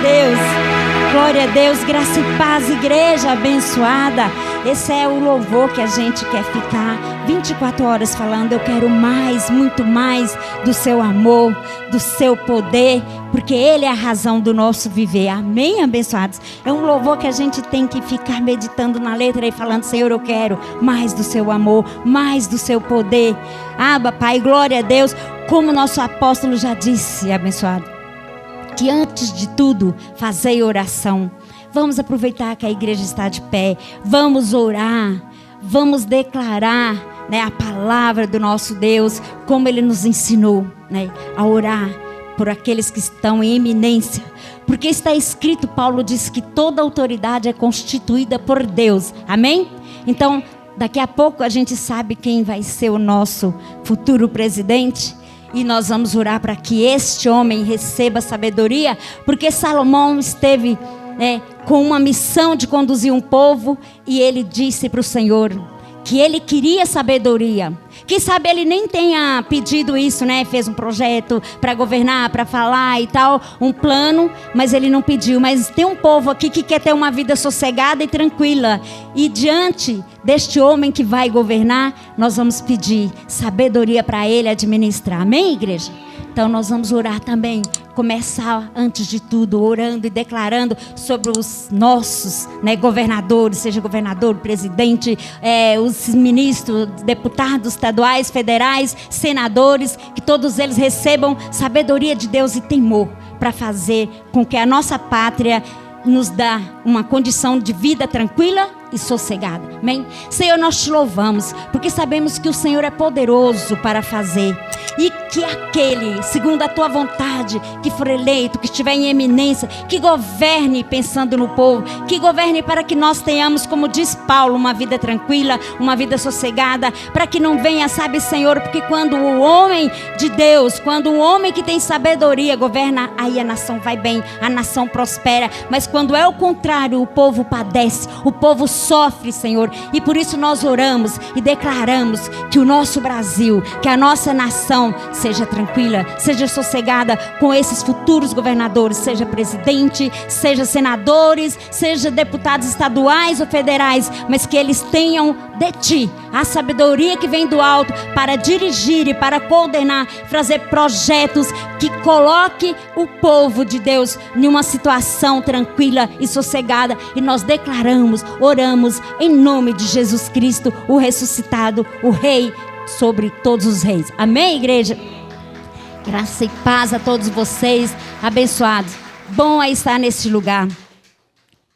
Deus. Glória a Deus, graça e paz, igreja abençoada. Esse é o louvor que a gente quer ficar 24 horas falando. Eu quero mais, muito mais do seu amor, do seu poder, porque Ele é a razão do nosso viver. Amém, abençoados? É um louvor que a gente tem que ficar meditando na letra e falando: Senhor, eu quero mais do seu amor, mais do seu poder. Pai, glória a Deus. Como nosso apóstolo já disse, abençoado, que antes de tudo, fazei oração. Vamos aproveitar que a igreja está de pé. Vamos orar. Vamos declarar, a palavra do nosso Deus, como Ele nos ensinou, a orar por aqueles que estão em eminência. Porque está escrito, Paulo diz que toda autoridade é constituída por Deus. Amém? Então, daqui a pouco a gente sabe quem vai ser o nosso futuro presidente. E nós vamos orar para que este homem receba sabedoria, porque Salomão esteve com uma missão de conduzir um povo, e ele disse para o Senhor que ele queria sabedoria. Quem sabe ele nem tenha pedido isso, fez um projeto para governar, para falar e tal, um plano, mas ele não pediu. Mas tem um povo aqui que quer ter uma vida sossegada e tranquila, e diante deste homem que vai governar, nós vamos pedir sabedoria para ele administrar. Amém, igreja? Então nós vamos orar também, começar antes de tudo orando e declarando sobre os nossos governadores, seja governador, presidente, os ministros, deputados estaduais, federais, senadores, que todos eles recebam sabedoria de Deus e temor para fazer com que a nossa pátria nos dá uma condição de vida tranquila e sossegada. Amém? Senhor, nós te louvamos, porque sabemos que o Senhor é poderoso para fazer, e que aquele, segundo a tua vontade, que for eleito, que estiver em eminência, que governe pensando no povo, que governe para que nós tenhamos, como diz Paulo, uma vida tranquila, uma vida sossegada, para que não venha, sabe, Senhor, porque quando o homem de Deus, quando o homem que tem sabedoria governa, aí a nação vai bem, a nação prospera. Mas quando é o contrário, o povo padece, o povo sofre, Senhor. E por isso nós oramos e declaramos que o nosso Brasil, que a nossa nação seja tranquila, seja sossegada com esses futuros governadores, seja presidente, seja senadores, seja deputados estaduais ou federais, mas que eles tenham de ti a sabedoria que vem do alto para dirigir e para coordenar, fazer projetos que coloque o povo de Deus em uma situação tranquila e sossegada. E nós declaramos, oramos em nome de Jesus Cristo, o ressuscitado, o Rei sobre todos os reis. Amém, igreja? Graça e paz a todos vocês, abençoados. Bom é estar neste lugar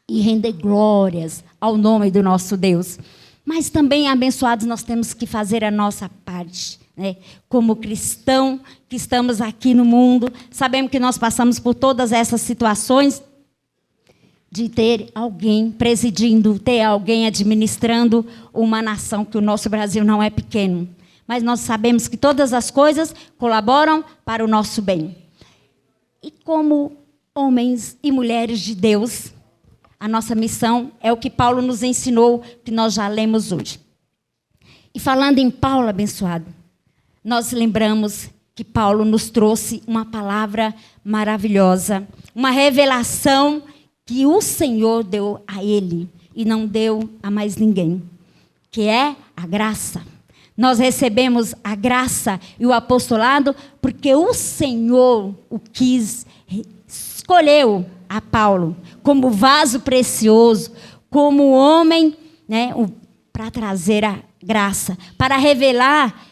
e render glórias ao nome do nosso Deus. Mas também, abençoados, nós temos que fazer a nossa parte, como cristão que estamos aqui no mundo. Sabemos que nós passamos por todas essas situações de ter alguém presidindo, ter alguém administrando uma nação, que o nosso Brasil não é pequeno. Mas nós sabemos que todas as coisas colaboram para o nosso bem. E como homens e mulheres de Deus, a nossa missão é o que Paulo nos ensinou, que nós já lemos hoje. E falando em Paulo, abençoado, nós lembramos que Paulo nos trouxe uma palavra maravilhosa, uma revelação que o Senhor deu a ele e não deu a mais ninguém, que é a graça. Nós recebemos a graça e o apostolado porque o Senhor o quis, escolheu a Paulo como vaso precioso, como homem, para trazer a graça, para revelar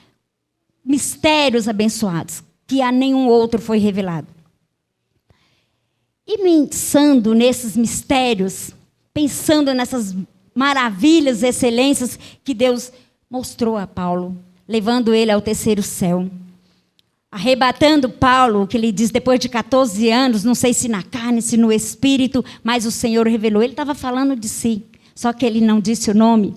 mistérios abençoados que a nenhum outro foi revelado. E pensando nesses mistérios, pensando nessas maravilhas, excelências que Deus mostrou a Paulo, levando ele ao terceiro céu, arrebatando Paulo, que ele diz, depois de 14 anos, não sei se na carne, se no espírito, mas o Senhor revelou. Ele estava falando de si, só que ele não disse o nome,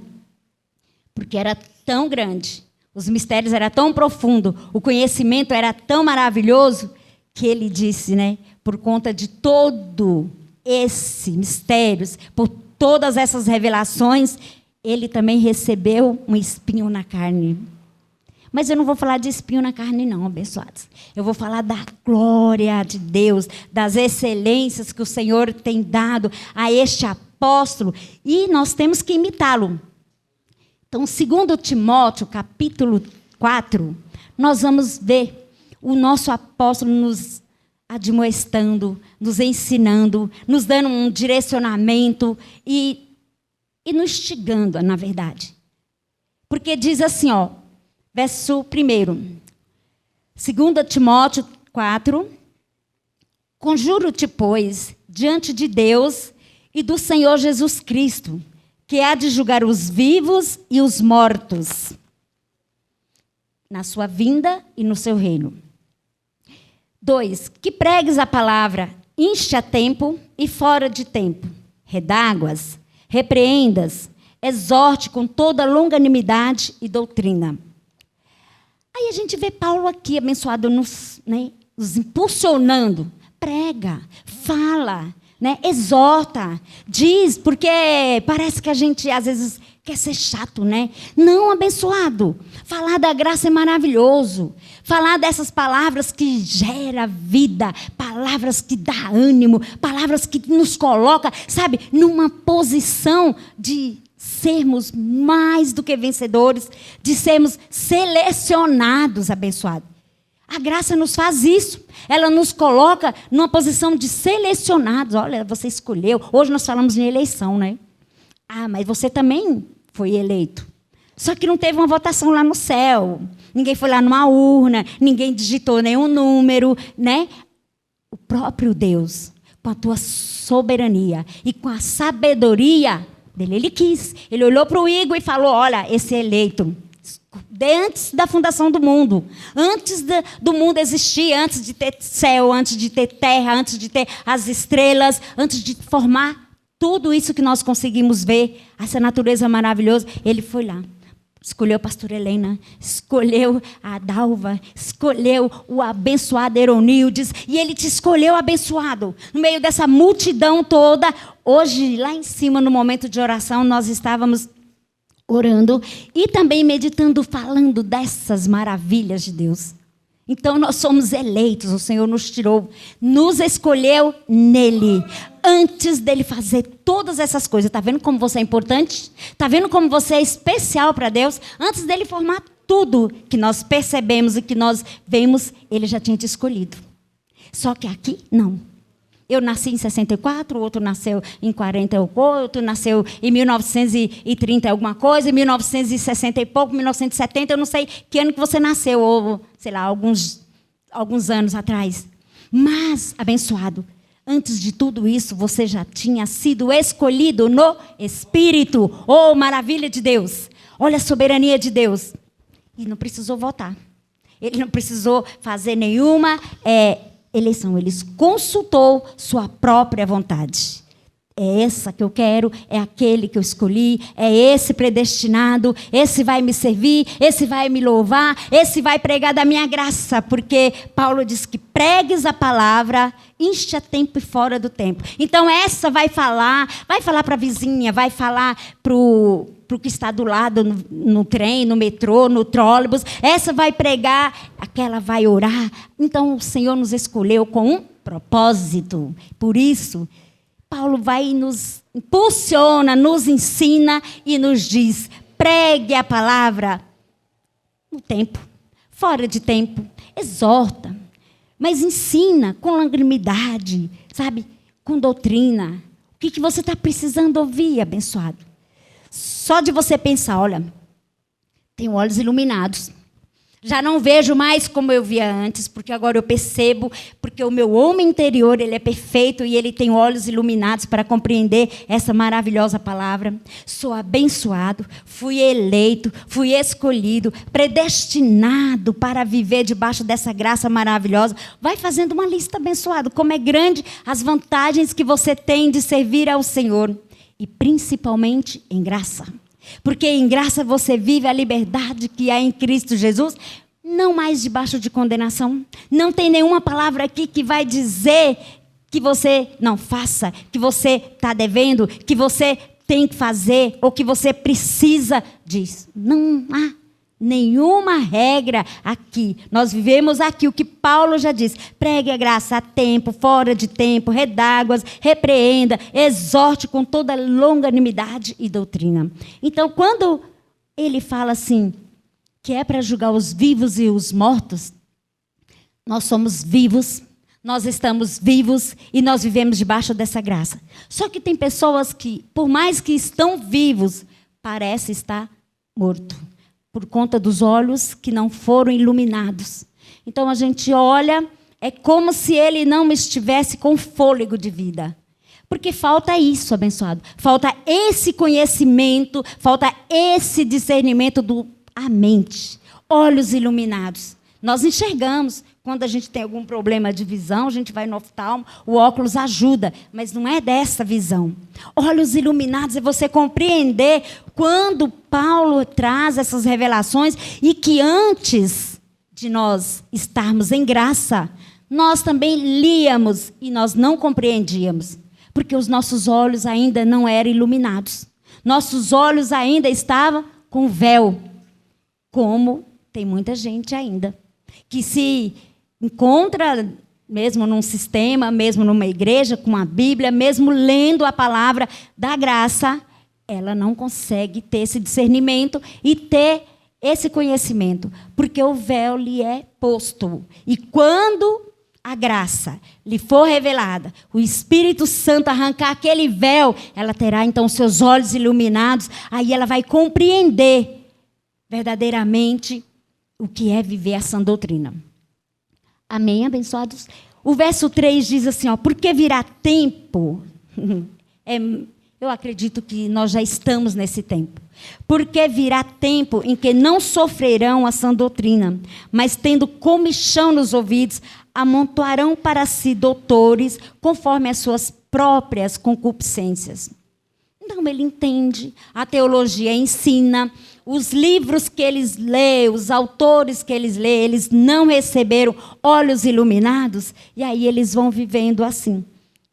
porque era tão grande, os mistérios eram tão profundos, o conhecimento era tão maravilhoso, que ele disse, por conta de todo esses mistérios, por todas essas revelações, ele também recebeu um espinho na carne. Mas eu não vou falar de espinho na carne, não, abençoados. Eu vou falar da glória de Deus, das excelências que o Senhor tem dado a este apóstolo. E nós temos que imitá-lo. Então, 2 Timóteo, capítulo 4, nós vamos ver o nosso apóstolo nos admoestando, nos ensinando, nos dando um direcionamento e nos instigando, na verdade. Porque diz assim, ó, verso 1, 2 Timóteo 4, conjuro-te, pois, diante de Deus e do Senhor Jesus Cristo, que há de julgar os vivos e os mortos, na sua vinda e no seu reino. 2, que pregues a palavra, inste a tempo e fora de tempo, redáguas, repreendas, exorte com toda longanimidade e doutrina. Aí a gente vê Paulo aqui, abençoado, nos impulsionando. Prega, fala, exorta, diz, porque parece que a gente, às vezes, quer ser chato, né? Não, abençoado. Falar da graça é maravilhoso. Falar dessas palavras que gera vida, palavras que dá ânimo, palavras que nos coloca, sabe, numa posição de sermos mais do que vencedores, de sermos selecionados, abençoados. A graça nos faz isso. Ela nos coloca numa posição de selecionados. Olha, você escolheu. Hoje nós falamos em eleição, né? Ah, mas você também foi eleito. Só que não teve uma votação lá no céu. Ninguém foi lá numa urna, ninguém digitou nenhum número, né? O próprio Deus, com a tua soberania e com a sabedoria dele, ele quis. Ele olhou para o Igor e falou, olha, esse eleito, antes da fundação do mundo, antes do mundo existir, antes de ter céu, antes de ter terra, antes de ter as estrelas, antes de formar tudo isso que nós conseguimos ver, essa natureza maravilhosa, ele foi lá. Escolheu a pastora Helena, escolheu a Dalva, escolheu o abençoado Eronildes, e ele te escolheu abençoado. No meio dessa multidão toda, hoje, lá em cima, no momento de oração, nós estávamos orando e também meditando, falando dessas maravilhas de Deus. Então, nós somos eleitos, o Senhor nos tirou, nos escolheu nele, antes dele fazer todas essas coisas. Está vendo como você é importante? Está vendo como você é especial para Deus? Antes dele formar tudo que nós percebemos e que nós vemos, ele já tinha te escolhido. Só que aqui, não. Eu nasci em 64, o outro nasceu em 40, o outro nasceu em 1930 alguma coisa, em 1960 e pouco, 1970, eu não sei que ano que você nasceu, ou, sei lá, alguns anos atrás. Mas, abençoado, antes de tudo isso, você já tinha sido escolhido no Espírito. Oh, maravilha de Deus! Olha a soberania de Deus. E não precisou votar. Ele não precisou fazer nenhuma eleição, ele consultou sua própria vontade. É essa que eu quero, é aquele que eu escolhi, é esse predestinado, esse vai me servir, esse vai me louvar, esse vai pregar da minha graça, porque Paulo diz que pregues a palavra, inste a tempo e fora do tempo. Então essa vai falar para a vizinha, vai falar para o que está do lado, no trem, no metrô, no trólebus, essa vai pregar, aquela vai orar. Então o Senhor nos escolheu com um propósito. Por isso, Paulo vai e nos impulsiona, nos ensina e nos diz, pregue a palavra no tempo, fora de tempo, exorta, mas ensina com longanimidade, sabe, com doutrina. O que você está precisando ouvir, abençoado? Só de você pensar, olha, tenho olhos iluminados. Já não vejo mais como eu via antes, porque agora eu percebo, porque o meu homem interior, ele é perfeito e ele tem olhos iluminados para compreender essa maravilhosa palavra. Sou abençoado, fui eleito, fui escolhido, predestinado para viver debaixo dessa graça maravilhosa. Vai fazendo uma lista, abençoado, como é grande as vantagens que você tem de servir ao Senhor. E principalmente em graça. Porque em graça você vive a liberdade que há em Cristo Jesus, não mais debaixo de condenação. Não tem nenhuma palavra aqui que vai dizer que você não faça, que você está devendo, que você tem que fazer, ou que você precisa disso. Não há. nenhuma regra aqui. Nós vivemos aqui o que Paulo já disse. Pregue a graça a tempo, fora de tempo, redáguas, repreenda, exorte com toda longanimidade e doutrina. Então, quando ele fala assim, que é para julgar os vivos e os mortos, nós somos vivos, nós estamos vivos e nós vivemos debaixo dessa graça. Só que tem pessoas que, por mais que estão vivos, parece estar morto, por conta dos olhos que não foram iluminados. Então a gente olha, é como se ele não estivesse com fôlego de vida. Porque falta isso, abençoado. Falta esse conhecimento, falta esse discernimento da mente. Olhos iluminados. Nós enxergamos. Quando a gente tem algum problema de visão, a gente vai no oftalmo, o óculos ajuda, mas não é dessa visão. Olhos iluminados é você compreender quando Paulo traz essas revelações e que antes de nós estarmos em graça, nós também líamos e nós não compreendíamos, porque os nossos olhos ainda não eram iluminados. Nossos olhos ainda estavam com véu, como tem muita gente ainda, que se encontra, mesmo num sistema, mesmo numa igreja, com a Bíblia, mesmo lendo a palavra da graça, ela não consegue ter esse discernimento e ter esse conhecimento, porque o véu lhe é posto. E quando a graça lhe for revelada, o Espírito Santo arrancar aquele véu, ela terá então seus olhos iluminados, aí ela vai compreender verdadeiramente o que é viver a sã doutrina. Amém, abençoados? O verso 3 diz assim, ó, porque virá tempo, eu acredito que nós já estamos nesse tempo, porque virá tempo em que não sofrerão a sã doutrina, mas tendo comichão nos ouvidos, amontoarão para si doutores, conforme as suas próprias concupiscências. Então, ele entende, a teologia ensina, os livros que eles lêem, os autores que eles lêem, eles não receberam olhos iluminados, e aí eles vão vivendo assim,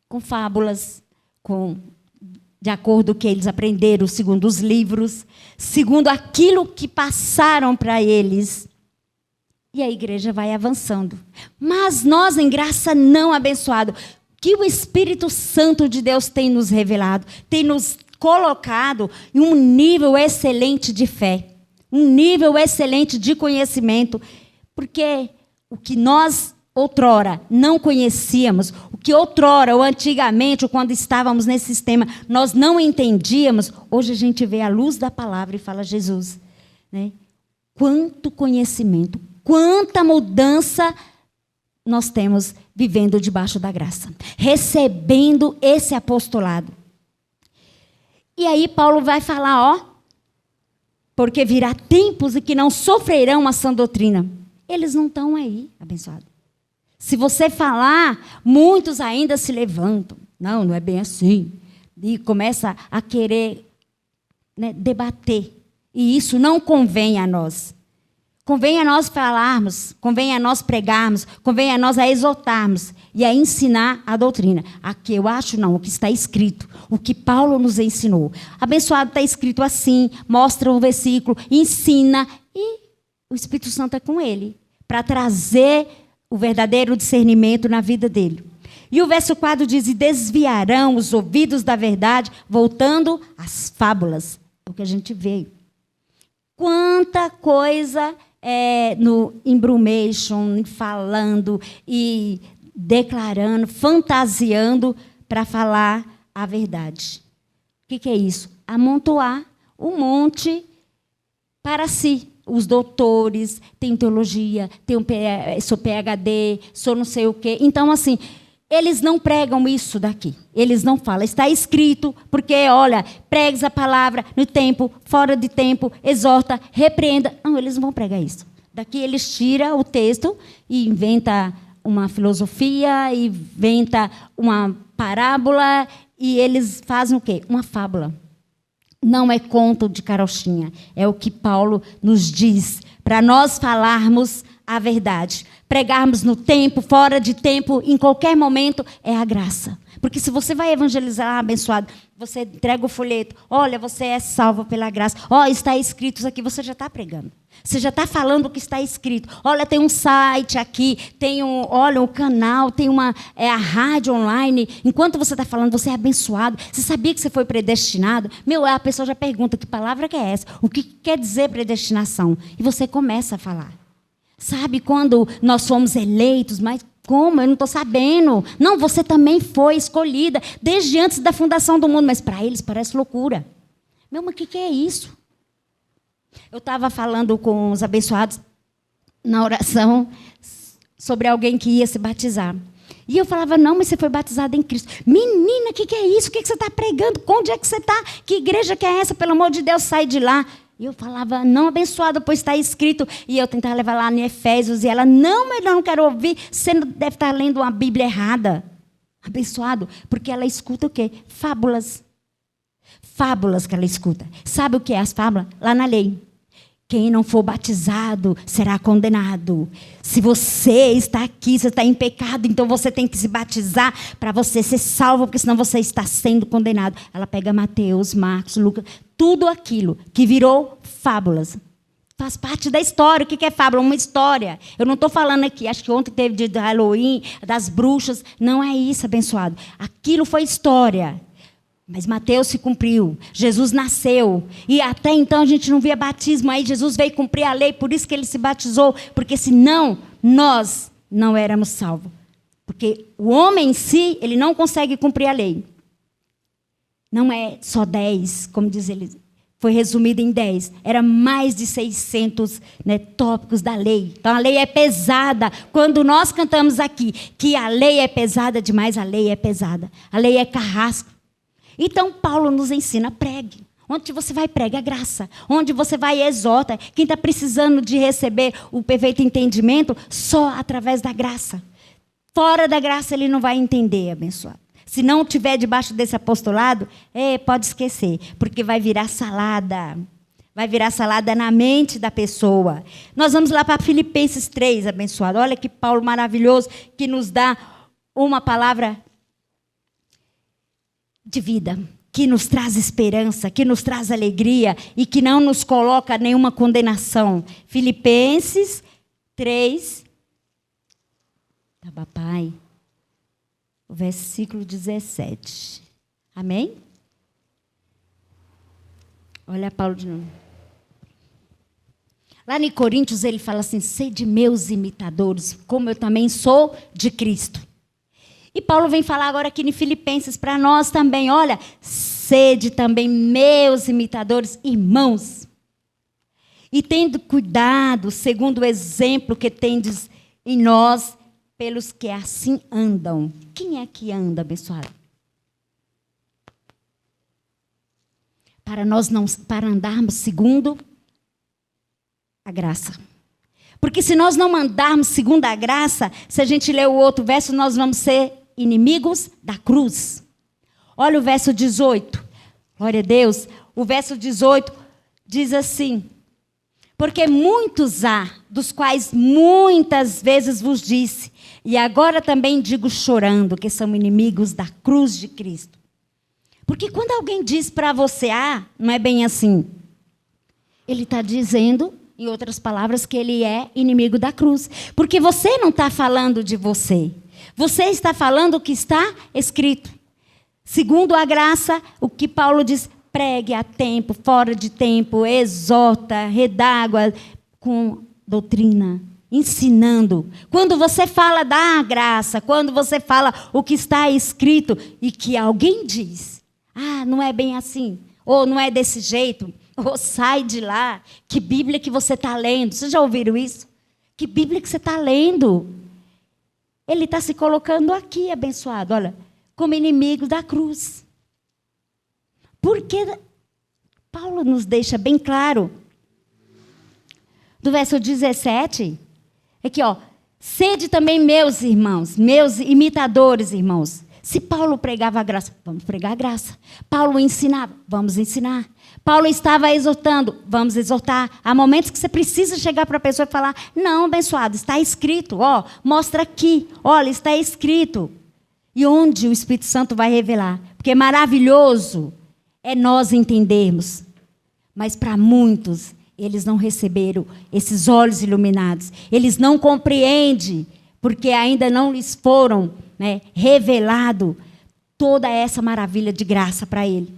com fábulas, de acordo com o que eles aprenderam, segundo os livros, segundo aquilo que passaram para eles. E a igreja vai avançando. Mas nós, em graça não abençoado, que o Espírito Santo de Deus tem nos revelado, tem nos colocado em um nível excelente de fé, um nível excelente de conhecimento, porque o que nós outrora não conhecíamos, o que outrora ou antigamente, ou quando estávamos nesse sistema, nós não entendíamos, hoje a gente vê a luz da palavra e fala Jesus, né? Quanto conhecimento, quanta mudança nós temos vivendo debaixo da graça, recebendo esse apostolado. E aí Paulo vai falar, ó, porque virá tempos em que não sofrerão a sã doutrina. Eles não estão aí, abençoado. Se você falar, muitos ainda se levantam. Não é bem assim. E começa a querer, né, debater. E isso não convém a nós. Convém a nós falarmos, convém a nós pregarmos, convém a nós a exortarmos e a ensinar a doutrina. Aqui eu acho não, o que está escrito, o que Paulo nos ensinou. Abençoado está escrito assim, mostra um versículo, ensina e o Espírito Santo é com ele, para trazer o verdadeiro discernimento na vida dele. E o verso 4 diz, e desviarão os ouvidos da verdade, voltando às fábulas. É o que a gente vê. Quanta coisa no embrumation, falando e declarando, fantasiando para falar a verdade. O que é isso? Amontoar um monte para si. Os doutores, tem teologia, sou PhD, sou não sei o quê. Então, assim, eles não pregam isso daqui. Eles não falam. Está escrito, porque, olha, pregues a palavra no tempo, fora de tempo, exorta, repreenda. Não, eles não vão pregar isso. Daqui eles tiram o texto e inventa uma filosofia, inventa uma parábola e eles fazem o quê? Uma fábula. Não é conto de carochinha. É o que Paulo nos diz, para nós falarmos a verdade, Pregarmos no tempo, fora de tempo, em qualquer momento, é a graça. Porque se você vai evangelizar, abençoado, você entrega o folheto, olha, você é salvo pela graça. Ó, está escrito isso aqui, você já está pregando. Você já está falando o que está escrito. Olha, tem um site aqui, tem um canal, tem a rádio online. Enquanto você está falando, você é abençoado. Você sabia que você foi predestinado? A pessoa já pergunta, que palavra que é essa? O que quer dizer predestinação? E você começa a falar. Sabe quando nós fomos eleitos, mas como? Eu não estou sabendo. Não, você também foi escolhida desde antes da fundação do mundo. Mas para eles parece loucura. Mas o que é isso? Eu estava falando com os abençoados na oração sobre alguém que ia se batizar. E eu falava, não, mas você foi batizada em Cristo. Menina, o que é isso? O que você está pregando? Onde é que você está? Que igreja que é essa? Pelo amor de Deus, sai de lá. E eu falava, não, abençoado, pois está escrito. E eu tentava levar lá em Efésios. E ela, não, mas eu não quero ouvir. Você deve estar lendo uma Bíblia errada. Abençoado, porque ela escuta o quê? Fábulas. Fábulas que ela escuta. Sabe o que é as fábulas? Lá na lei. Quem não for batizado será condenado. Se você está aqui, você está em pecado, então você tem que se batizar para você ser salvo, porque senão você está sendo condenado. Ela pega Mateus, Marcos, Lucas, tudo aquilo que virou fábulas. Faz parte da história. O que é fábula? Uma história. Eu não estou falando aqui, acho que ontem teve dia de Halloween, das bruxas. Não é isso, abençoado. Aquilo foi história. Mas Mateus se cumpriu, Jesus nasceu, e até então a gente não via batismo, aí Jesus veio cumprir a lei, por isso que ele se batizou, porque senão nós não éramos salvos. Porque o homem em si, ele não consegue cumprir a lei. Não é só 10, como diz ele, foi resumido em 10. Era mais de 600 tópicos da lei. Então a lei é pesada. Quando nós cantamos aqui que a lei é pesada demais, a lei é pesada. A lei é carrasco. Então, Paulo nos ensina, pregue. Onde você vai, pregue a graça. Onde você vai, exorta. Quem está precisando de receber o perfeito entendimento, só através da graça. Fora da graça, ele não vai entender, abençoado. Se não estiver debaixo desse apostolado, pode esquecer, porque vai virar salada. Vai virar salada na mente da pessoa. Nós vamos lá para Filipenses 3, abençoado. Olha que Paulo maravilhoso, que nos dá uma palavra de vida, que nos traz esperança, que nos traz alegria e que não nos coloca nenhuma condenação. Filipenses 3, papai, o versículo 17. Amém? Olha Paulo de novo. Lá em Coríntios ele fala assim, sede meus imitadores, como eu também sou de Cristo. E Paulo vem falar agora aqui em Filipenses para nós também. Olha, sede também meus imitadores, irmãos. E tendo cuidado, segundo o exemplo que tendes em nós, pelos que assim andam. Quem é que anda, abençoado? Para andarmos segundo a graça. Porque se nós não andarmos segundo a graça, se a gente ler o outro verso, nós vamos ser inimigos da cruz. Olha o verso 18. Glória a Deus. O verso 18 diz assim: porque muitos há, dos quais muitas vezes vos disse, e agora também digo chorando, que são inimigos da cruz de Cristo. Porque quando alguém diz para você, não é bem assim. Ele está dizendo, em outras palavras, que ele é inimigo da cruz. Porque você não está falando de você. Você está falando o que está escrito. Segundo a graça, o que Paulo diz, pregue a tempo, fora de tempo, exorta, redágua, com doutrina, ensinando. Quando você fala da graça, quando você fala o que está escrito e que alguém diz, não é bem assim, ou não é desse jeito, ou sai de lá, que Bíblia que você está lendo? Vocês já ouviram isso? Que Bíblia que você está lendo? Ele está se colocando aqui, abençoado, olha, como inimigo da cruz. Porque Paulo nos deixa bem claro, do verso 17, aqui, sede também meus irmãos, meus imitadores, irmãos, Se Paulo pregava a graça, vamos pregar a graça. Paulo ensinava, vamos ensinar. Paulo estava exortando, vamos exortar. Há momentos que você precisa chegar para a pessoa e falar, não, abençoado, está escrito, ó, mostra aqui, olha, está escrito. E onde o Espírito Santo vai revelar? Porque maravilhoso é nós entendermos. Mas para muitos, eles não receberam esses olhos iluminados. Eles não compreendem, porque ainda não lhes foram revelado toda essa maravilha de graça para ele.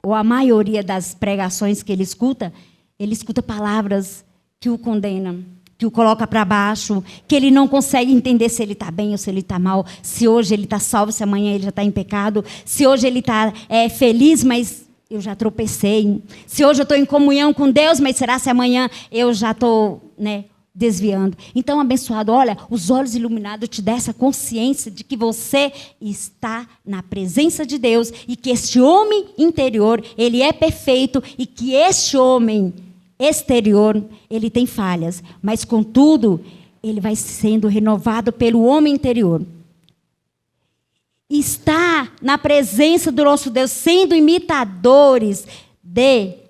Ou a maioria das pregações que ele escuta palavras que o condenam, que o coloca para baixo, que ele não consegue entender se ele está bem ou se ele está mal, se hoje ele está salvo, se amanhã ele já está em pecado, se hoje ele está feliz, mas eu já tropecei, se hoje eu estou em comunhão com Deus, mas será se amanhã eu já estou desviando. Então, abençoado, olha, os olhos iluminados te dão essa consciência de que você está na presença de Deus e que este homem interior, ele é perfeito e que este homem exterior, ele tem falhas, mas, contudo, ele vai sendo renovado pelo homem interior. Está na presença do nosso Deus, sendo imitadores de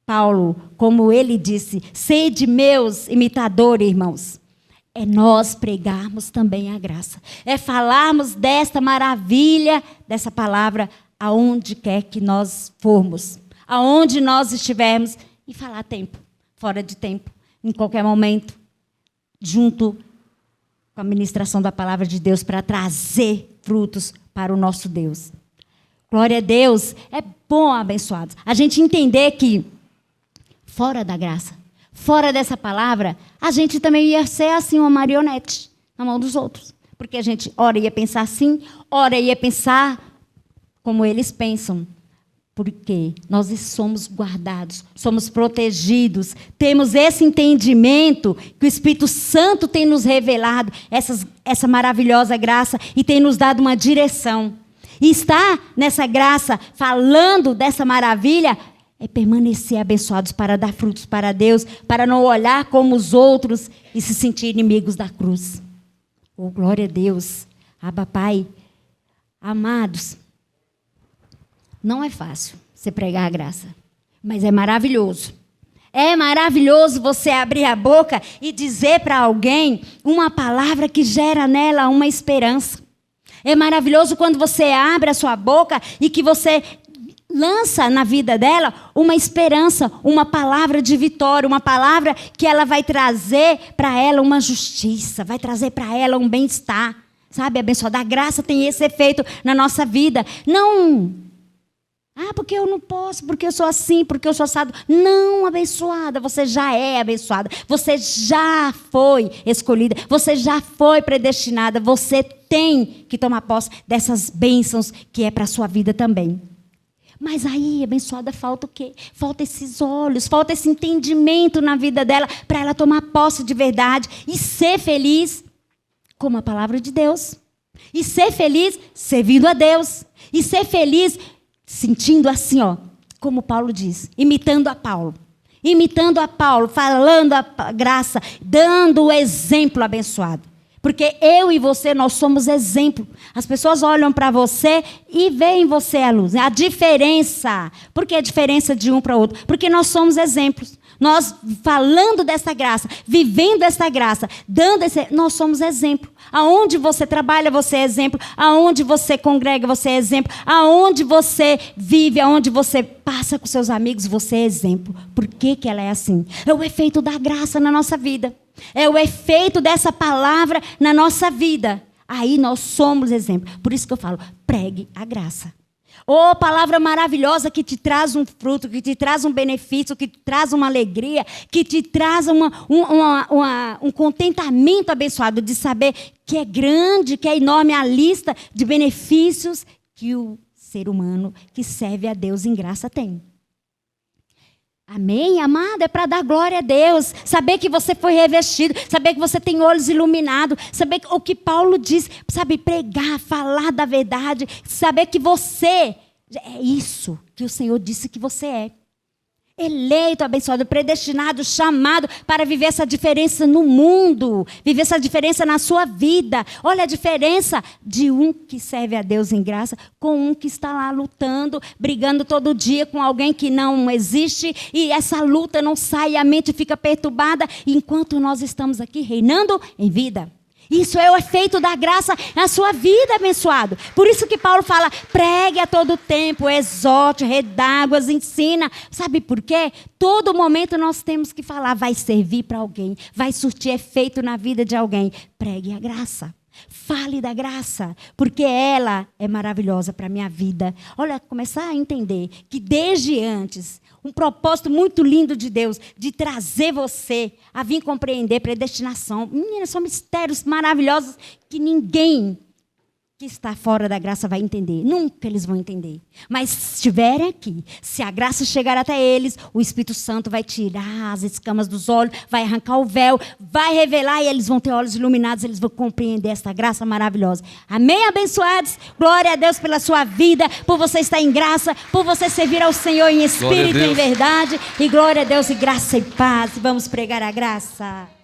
Paulo, como ele disse, sede meus imitadores, irmãos. É nós pregarmos também a graça. É falarmos desta maravilha, dessa palavra, aonde quer que nós formos. Aonde nós estivermos. E falar tempo, fora de tempo, em qualquer momento, junto com a ministração da palavra de Deus, para trazer frutos para o nosso Deus. Glória a Deus. É bom, abençoados, a gente entender que fora da graça, fora dessa palavra, a gente também ia ser assim, uma marionete na mão dos outros. Porque a gente, ora ia pensar assim, ora ia pensar como eles pensam. Porque nós somos guardados, somos protegidos, temos esse entendimento que o Espírito Santo tem nos revelado, essa maravilhosa graça, e tem nos dado uma direção. E estar nessa graça, falando dessa maravilha, é permanecer abençoados para dar frutos para Deus, para não olhar como os outros e se sentir inimigos da cruz. Oh, glória a Deus. Abba, Pai. Amados, não é fácil você pregar a graça, mas é maravilhoso. É maravilhoso você abrir a boca e dizer para alguém uma palavra que gera nela uma esperança. É maravilhoso quando você abre a sua boca e que você lança na vida dela uma esperança, uma palavra de vitória, uma palavra que ela vai trazer para ela uma justiça, vai trazer para ela um bem-estar. Sabe, abençoada? A graça tem esse efeito na nossa vida. Não, porque eu não posso, porque eu sou assim, porque eu sou assado. Não, abençoada, você já é abençoada. Você já foi escolhida, você já foi predestinada. Você tem que tomar posse dessas bênçãos que é para a sua vida também. Mas aí, abençoada, falta o quê? Falta esses olhos, falta esse entendimento na vida dela, para ela tomar posse de verdade e ser feliz como a palavra de Deus. E ser feliz servindo a Deus. E ser feliz sentindo assim, como Paulo diz, imitando a Paulo. Imitando a Paulo, falando a graça, dando o exemplo abençoado. Porque eu e você, nós somos exemplo. As pessoas olham para você e veem em você a luz. A diferença. Por que a diferença de um para o outro? Porque nós somos exemplos. Nós, falando dessa graça, vivendo essa graça, nós somos exemplo. Aonde você trabalha, você é exemplo. Aonde você congrega, você é exemplo. Aonde você vive, aonde você passa com seus amigos, você é exemplo. Por que ela é assim? É o efeito da graça na nossa vida. É o efeito dessa palavra na nossa vida. Aí nós somos exemplo. Por isso que eu falo, pregue a graça. Oh, palavra maravilhosa que te traz um fruto, que te traz um benefício, que te traz uma alegria, que te traz um contentamento abençoado de saber que é grande, que é enorme a lista de benefícios que o ser humano que serve a Deus em graça tem. Amém, amada? É para dar glória a Deus. Saber que você foi revestido. Saber que você tem olhos iluminados. Saber o que Paulo diz. Sabe, pregar, falar da verdade. Saber que você é isso que o Senhor disse que você é. eleito, abençoado, predestinado, chamado para viver essa diferença no mundo, viver essa diferença na sua vida. Olha a diferença de um que serve a Deus em graça com um que está lá lutando, brigando todo dia com alguém que não existe, e essa luta não sai, a mente fica perturbada, enquanto nós estamos aqui reinando em vida. Isso é o efeito da graça na sua vida, abençoado. Por isso que Paulo fala, pregue a todo tempo, exorte, redáguas, ensina. Sabe por quê? Todo momento nós temos que falar, vai servir para alguém, vai surtir efeito na vida de alguém. Pregue a graça. Fale da graça, porque ela é maravilhosa para a minha vida. Olha, começar a entender que desde antes, um propósito muito lindo de Deus, de trazer você a vir compreender predestinação. Meninas, são mistérios maravilhosos que ninguém que está fora da graça vai entender. Nunca eles vão entender. Mas se estiverem aqui, se a graça chegar até eles, o Espírito Santo vai tirar as escamas dos olhos, vai arrancar o véu, vai revelar e eles vão ter olhos iluminados, eles vão compreender essa graça maravilhosa. Amém, abençoados? Glória a Deus pela sua vida, por você estar em graça, por você servir ao Senhor em espírito e em verdade. E glória a Deus e graça e paz. Vamos pregar a graça.